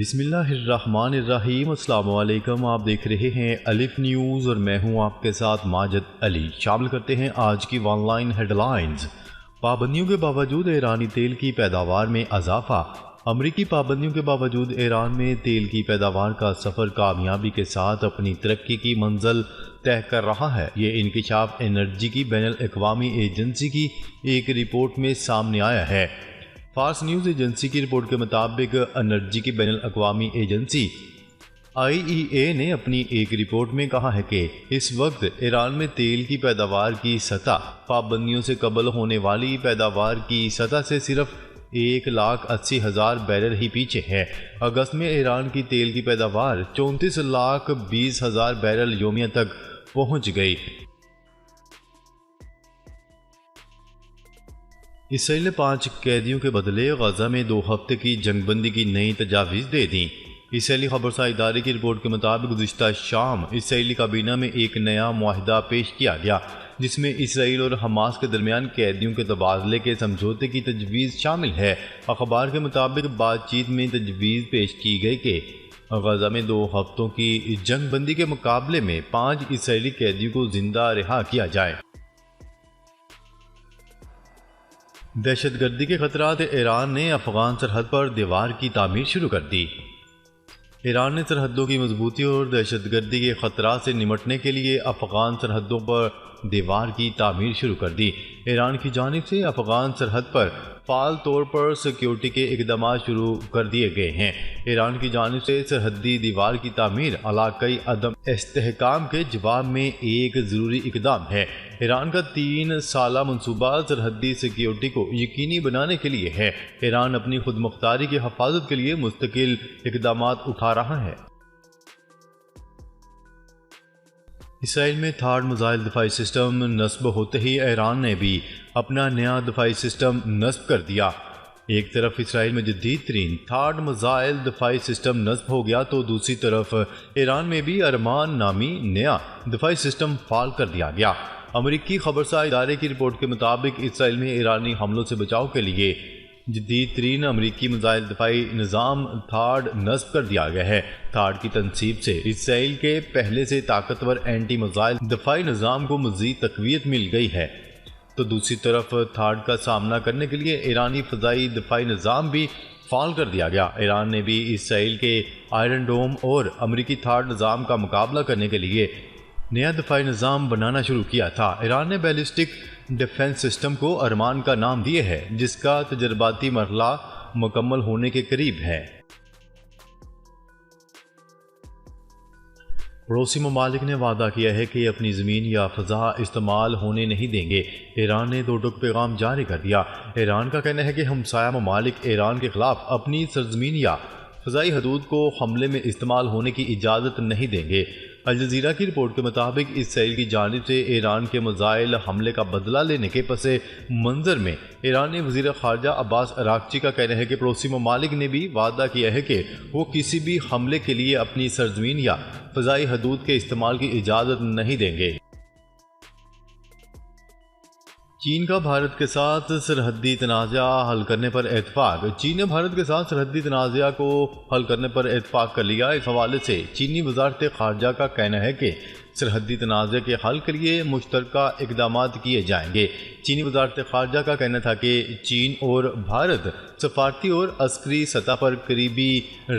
بسم اللہ الرحمن الرحیم۔ السلام علیکم، آپ دیکھ رہے ہیں الف نیوز اور میں ہوں آپ کے ساتھ ماجد علی۔ شامل کرتے ہیں آج کی آن لائن ہیڈ لائنز۔ پابندیوں کے باوجود ایرانی تیل کی پیداوار میں اضافہ۔ امریکی پابندیوں کے باوجود ایران میں تیل کی پیداوار کا سفر کامیابی کے ساتھ اپنی ترقی کی منزل طے کر رہا ہے۔ یہ انکشاف انرجی کی بین الاقوامی ایجنسی کی ایک رپورٹ میں سامنے آیا ہے۔ فارس نیوز ایجنسی کی رپورٹ کے مطابق انرجی کی بین الاقوامی ایجنسی IEA نے اپنی ایک رپورٹ میں کہا ہے کہ اس وقت ایران میں تیل کی پیداوار کی سطح پابندیوں سے قبل ہونے والی پیداوار کی سطح سے صرف 1,80,000 بیرل ہی پیچھے ہے۔ اگست میں ایران کی تیل کی پیداوار 34,20,000 بیرل یومیہ تک پہنچ گئی۔ اسرائیل نے 5 قیدیوں کے بدلے غزہ میں 2 ہفتے کی جنگ بندی کی نئی تجاویز دے دیں۔ اسرائیلی خبرساں ادارے کی رپورٹ کے مطابق گزشتہ شام اسرائیلی کابینہ میں ایک نیا معاہدہ پیش کیا گیا جس میں اسرائیل اور حماس کے درمیان قیدیوں کے تبادلے کے سمجھوتے کی تجویز شامل ہے۔ اخبار کے مطابق بات چیت میں تجویز پیش کی گئی کہ غزہ میں 2 ہفتوں کی جنگ بندی کے مقابلے میں 5 اسرائیلی قیدیوں کو زندہ رہا کیا جائے۔ دہشت گردی کے خطرات۔ ایران نے افغان سرحد پر دیوار کی تعمیر شروع کر دی۔ ایران نے سرحدوں کی مضبوطی اور دہشت گردی کے خطرات سے نمٹنے کے لیے افغان سرحدوں پر دیوار کی تعمیر شروع کر دی۔ ایران کی جانب سے افغان سرحد پر فعال طور پر سیکیورٹی کے اقدامات شروع کر دیے گئے ہیں۔ ایران کی جانب سے سرحدی دیوار کی تعمیر علاقائی عدم استحکام کے جواب میں ایک ضروری اقدام ہے۔ ایران کا 3 سالہ منصوبہ سرحدی سیکیورٹی کو یقینی بنانے کے لیے ہے۔ ایران اپنی خود مختاری کی حفاظت کے لیے مستقل اقدامات اٹھا رہا ہے۔ اسرائیل میں تھاڈ میزائل دفاعی سسٹم نصب ہوتے ہی ایران نے بھی اپنا نیا دفاعی سسٹم نصب کر دیا۔ ایک طرف اسرائیل میں جدید ترین تھاڈ میزائل دفاعی سسٹم نصب ہو گیا تو دوسری طرف ایران میں بھی ارمان نامی نیا دفاعی سسٹم فعال کر دیا گیا۔ امریکی خبرساں ادارے کی رپورٹ کے مطابق اسرائیل میں ایرانی حملوں سے بچاؤ کے لیے جدید ترین امریکی میزائل دفاعی نظام تھاڈ نصب کر دیا گیا ہے۔ تھاڈ کی تنصیب سے اسرائیل کے پہلے سے طاقتور اینٹی میزائل دفاعی نظام کو مزید تقویت مل گئی ہے تو دوسری طرف تھاڈ کا سامنا کرنے کے لیے ایرانی فضائی دفاعی نظام بھی فعال کر دیا گیا۔ ایران نے بھی اسرائیل کے آئرن ڈوم اور امریکی تھاڈ نظام کا مقابلہ کرنے کے لیے نیا دفاعی نظام بنانا شروع کیا تھا۔ ایران نے بیلسٹک ڈیفنس سسٹم کو ارمان کا نام دیا ہے جس کا تجرباتی مرحلہ مکمل ہونے کے قریب ہے۔ پڑوسی ممالک نے وعدہ کیا ہے کہ اپنی زمین یا فضا استعمال ہونے نہیں دیں گے۔ ایران نے 2 ٹوک پیغام جاری کر دیا۔ ایران کا کہنا ہے کہ ہمسایہ ممالک ایران کے خلاف اپنی سرزمین یا فضائی حدود کو حملے میں استعمال ہونے کی اجازت نہیں دیں گے۔ الجزیرہ کی رپورٹ کے مطابق اسرائیل کی جانب سے ایران کے میزائل حملے کا بدلہ لینے کے پس منظر میں ایرانی وزیر خارجہ عباس اراغچی کا کہنا ہے کہ پڑوسی ممالک نے بھی وعدہ کیا ہے کہ وہ کسی بھی حملے کے لیے اپنی سرزمین یا فضائی حدود کے استعمال کی اجازت نہیں دیں گے۔ چین کا بھارت کے ساتھ سرحدی تنازع حل کرنے پر اتفاق۔ چین نے بھارت کے ساتھ سرحدی تنازع کو حل کرنے پر اتفاق کر لیا۔ اس حوالے سے چینی وزارت خارجہ کا کہنا ہے کہ سرحدی تنازع کے حل کے لیے مشترکہ اقدامات کیے جائیں گے۔ چینی وزارت خارجہ کا کہنا تھا کہ چین اور بھارت سفارتی اور عسکری سطح پر قریبی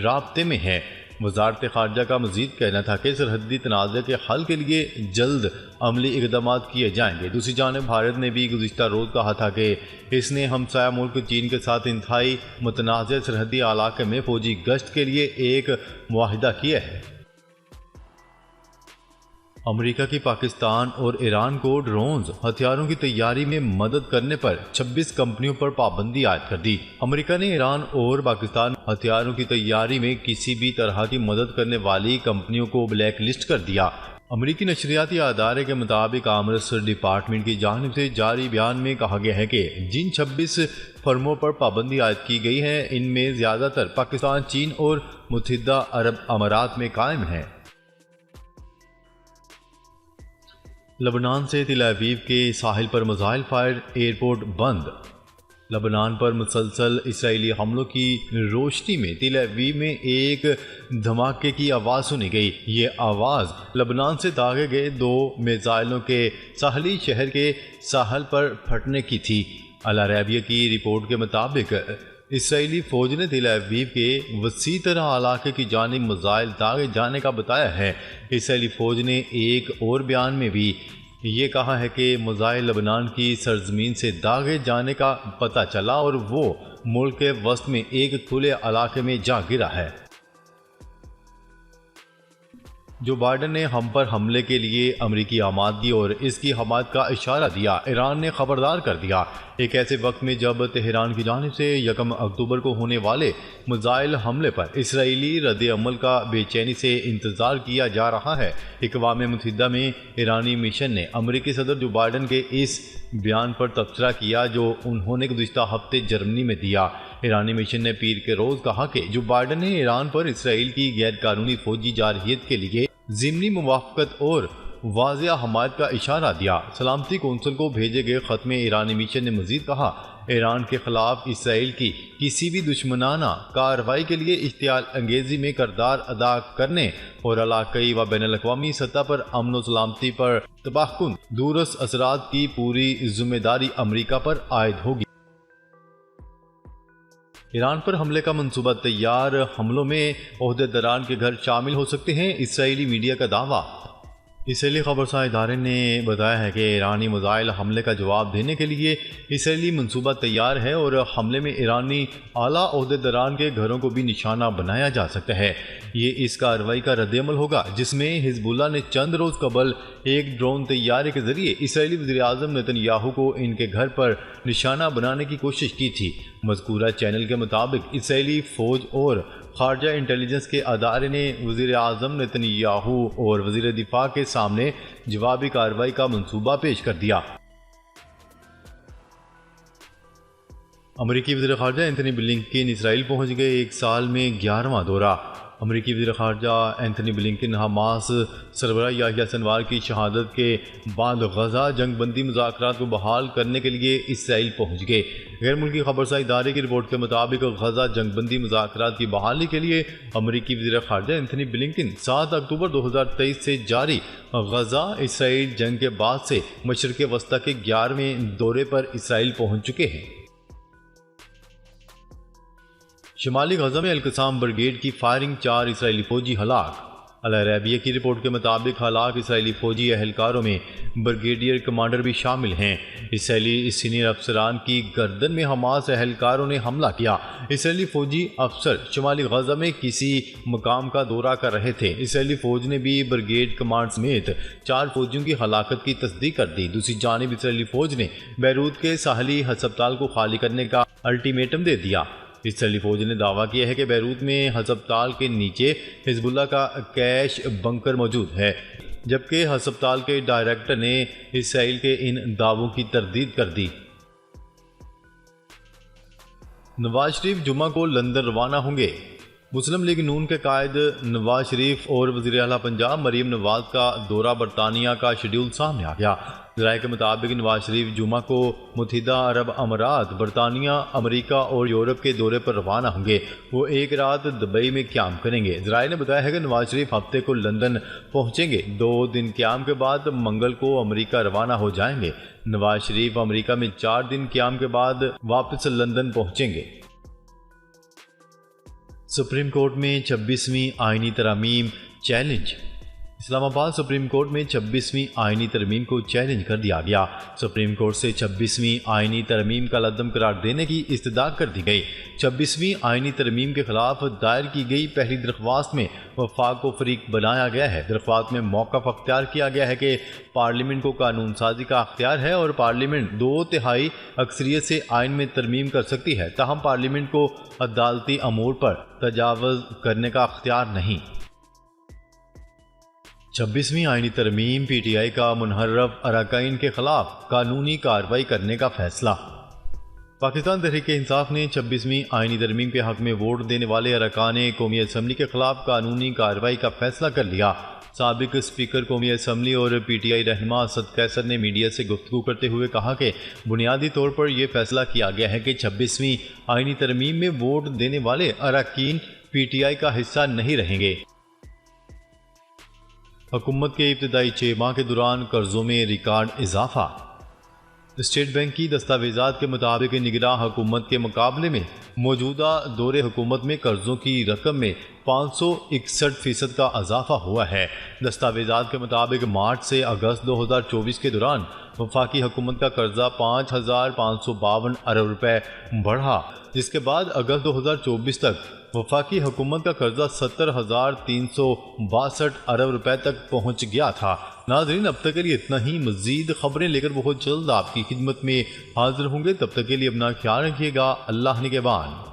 رابطے میں ہیں۔ وزارت خارجہ کا مزید کہنا تھا کہ سرحدی تنازع کے حل کے لیے جلد عملی اقدامات کیے جائیں گے۔ دوسری جانب بھارت نے بھی گزشتہ روز کہا تھا کہ اس نے ہمسایہ ملک چین کے ساتھ انتہائی متنازع سرحدی علاقے میں فوجی گشت کے لیے ایک معاہدہ کیا ہے۔ امریکہ کی پاکستان اور ایران کو ڈرونز ہتھیاروں کی تیاری میں مدد کرنے پر 26 کمپنیوں پر پابندی عائد کر دی۔ امریکہ نے ایران اور پاکستان ہتھیاروں کی تیاری میں کسی بھی طرح کی مدد کرنے والی کمپنیوں کو بلیک لسٹ کر دیا۔ امریکی نشریاتی ادارے کے مطابق کامرس ڈپارٹمنٹ کی جانب سے جاری بیان میں کہا گیا ہے کہ جن 26 فرموں پر پابندی عائد کی گئی ہے ان میں زیادہ تر پاکستان، چین اور متحدہ عرب امارات میں قائم ہیں۔ لبنان سے تل ابیب کے ساحل پر میزائل فائر، ایئرپورٹ بند۔ لبنان پر مسلسل اسرائیلی حملوں کی روشنی میں تل ابیب میں ایک دھماکے کی آواز سنی گئی۔ یہ آواز لبنان سے داغے گئے 2 میزائلوں کے ساحلی شہر کے ساحل پر پھٹنے کی تھی۔ العربیہ کی رپورٹ کے مطابق اسرائیلی فوج نے تل ابیب کے وسیع تر علاقے کی جانب میزائل داغے جانے کا بتایا ہے۔ اسرائیلی فوج نے ایک اور بیان میں بھی یہ کہا ہے کہ میزائل لبنان کی سرزمین سے داغے جانے کا پتہ چلا اور وہ ملک کے وسط میں ایک کھلے علاقے میں جا گرا ہے۔ جو بائیڈن نے ہم پر حملے کے لیے امریکی آمادگی اور اس کی حمایت کا اشارہ دیا، ایران نے خبردار کر دیا۔ ایک ایسے وقت میں جب تہران کی جانب سے 1 اکتوبر کو ہونے والے میزائل حملے پر اسرائیلی رد عمل کا بے چینی سے انتظار کیا جا رہا ہے، اقوام متحدہ میں ایرانی مشن نے امریکی صدر جو بائیڈن کے اس بیان پر تبصرہ کیا جو انہوں نے گزشتہ ہفتے جرمنی میں دیا۔ ایرانی مشن نے پیر کے روز کہا کہ جو بائیڈن نے ایران پر اسرائیل کی غیر قانونی فوجی جارحیت کے لیے ضمنی موافقت اور واضح حمایت کا اشارہ دیا۔ سلامتی کونسل کو بھیجے گئے خط میں ایرانی مشن نے مزید کہا، ایران کے خلاف اسرائیل کی کسی بھی دشمنانہ کارروائی کے لیے اشتعال انگیزی میں کردار ادا کرنے اور علاقائی و بین الاقوامی سطح پر امن و سلامتی پر تباہ کن دورس اثرات کی پوری ذمہ داری امریکہ پر عائد ہوگی۔ ایران پر حملے کا منصوبہ تیار، حملوں میں عہدیداران کے گھر شامل ہو سکتے ہیں، اسرائیلی میڈیا کا دعویٰ۔ اسرائیلی خبرساں ادارے نے بتایا ہے کہ ایرانی میزائل حملے کا جواب دینے کے لیے اسرائیلی منصوبہ تیار ہے اور حملے میں ایرانی اعلیٰ عہدیداران کے گھروں کو بھی نشانہ بنایا جا سکتا ہے۔ یہ اس کارروائی کا رد عمل ہوگا جس میں حزب اللہ نے چند روز قبل ایک ڈرون طیارے کے ذریعے اسرائیلی وزیراعظم نتن یاہو کو ان کے گھر پر نشانہ بنانے کی کوشش کی تھی۔ مذکورہ چینل کے مطابق اسرائیلی فوج اور خارجہ انٹیلیجنس کے ادارے نے وزیر اعظم نتن یاہو اور وزیر دفاع کے سامنے جوابی کارروائی کا منصوبہ پیش کر دیا۔ امریکی وزیر خارجہ اینتھنی بلنکن اسرائیل پہنچ گئے، 1 سال میں 11واں دورہ۔ امریکی وزیر خارجہ اینتھنی بلنکن حماس سربراہ یحییٰ سنوار کی شہادت کے بعد غزہ جنگ بندی مذاکرات کو بحال کرنے کے لیے اسرائیل پہنچ گئے۔ غیر ملکی خبرساں ادارے کی رپورٹ کے مطابق غزہ جنگ بندی مذاکرات کی بحالی کے لیے امریکی وزیر خارجہ اینتھنی بلنکن 7 اکتوبر 2023 سے جاری غزہ اسرائیل جنگ کے بعد سے مشرق وسطیٰ کے 11ویں دورے پر اسرائیل پہنچ چکے ہیں۔ شمالی غزہ میں القسام بریگیڈ کی فائرنگ، 4 اسرائیلی فوجی ہلاک۔ العربیہ کی رپورٹ کے مطابق ہلاک اسرائیلی فوجی اہلکاروں میں بریگیڈیئر کمانڈر بھی شامل ہیں۔ اسرائیلی سینئر افسران کی گردن میں حماس اہلکاروں نے حملہ کیا۔ اسرائیلی فوجی افسر شمالی غزہ میں کسی مقام کا دورہ کر رہے تھے۔ اسرائیلی فوج نے بھی بریگیڈ کمانڈر سمیت 4 فوجیوں کی ہلاکت کی تصدیق کر دی۔ دوسری جانب اسرائیلی فوج نے بیروت کے ساحلی ہسپتال کو خالی کرنے کا الٹیمیٹم دے دیا۔ اسرائیلی فوج نے دعویٰ کیا ہے کہ بیروت میں ہسپتال کے نیچے حزب اللہ کا کیش بنکر موجود ہے، جبکہ ہسپتال کے ڈائریکٹر نے اسرائیل کے ان دعووں کی تردید کر دی۔ نواز شریف جمعہ کو لندن روانہ ہوں گے۔ مسلم لیگ نون کے قائد نواز شریف اور وزیر اعلیٰ پنجاب مریم نواز کا دورہ برطانیہ کا شیڈول سامنے آ گیا۔ ذرائع کے مطابق نواز شریف جمعہ کو متحدہ عرب امارات، برطانیہ، امریکہ اور یورپ کے دورے پر روانہ ہوں گے۔ وہ 1 رات دبئی میں قیام کریں گے۔ ذرائع نے بتایا ہے کہ نواز شریف ہفتے کو لندن پہنچیں گے، 2 دن قیام کے بعد منگل کو امریکہ روانہ ہو جائیں گے۔ نواز شریف امریکہ میں 4 دن قیام کے بعد واپس لندن پہنچیں گے۔ سپریم کورٹ میں 26ویں آئینی ترامیم چیلنج۔ اسلام آباد سپریم کورٹ میں 26ویں آئینی ترمیم کو چیلنج کر دیا گیا۔ سپریم کورٹ سے 26ویں آئینی ترمیم کا عدم قرار دینے کی استدعا کر دی گئی۔ 26ویں آئینی ترمیم کے خلاف دائر کی گئی پہلی درخواست میں وفاق کو فریق بنایا گیا ہے۔ درخواست میں موقف اختیار کیا گیا ہے کہ پارلیمنٹ کو قانون سازی کا اختیار ہے اور پارلیمنٹ 2/3 اکثریت سے آئین میں ترمیم کر سکتی ہے، تاہم پارلیمنٹ کو عدالتی امور پر تجاوز کرنے کا اختیار نہیں۔ 26ویں آئینی ترمیم پی ٹی آئی کا منحرف اراکین کے خلاف قانونی کارروائی کرنے کا فیصلہ۔ پاکستان تحریک انصاف نے 26ویں آئینی ترمیم کے حق میں ووٹ دینے والے ارکان قومی اسمبلی کے خلاف قانونی کارروائی کا فیصلہ کر لیا۔ سابق اسپیکر قومی اسمبلی اور پی ٹی آئی رہنما اسد قیصر نے میڈیا سے گفتگو کرتے ہوئے کہا کہ بنیادی طور پر یہ فیصلہ کیا گیا ہے کہ 26ویں آئینی ترمیم میں ووٹ دینے والے اراکین پی ٹی آئی کا حصہ نہیں رہیں گے۔ حکومت کے ابتدائی 6 ماہ کے دوران قرضوں میں ریکارڈ اضافہ۔ اسٹیٹ بینک کی دستاویزات کے مطابق نگراں حکومت کے مقابلے میں موجودہ دور حکومت میں قرضوں کی رقم میں 561% کا اضافہ ہوا ہے۔ دستاویزات کے مطابق مارچ سے اگست 2024 کے دوران وفاقی حکومت کا قرضہ 5,552 ارب روپے بڑھا، جس کے بعد اگست 2024 تک وفاقی حکومت کا قرضہ 70,362 ارب روپے تک پہنچ گیا تھا۔ ناظرین، اب تک کے لیے اتنا ہی۔ مزید خبریں لے کر بہت جلد آپ کی خدمت میں حاضر ہوں گے، تب تک کے لیے اپنا خیال رکھیے گا۔ اللہ نگہبان۔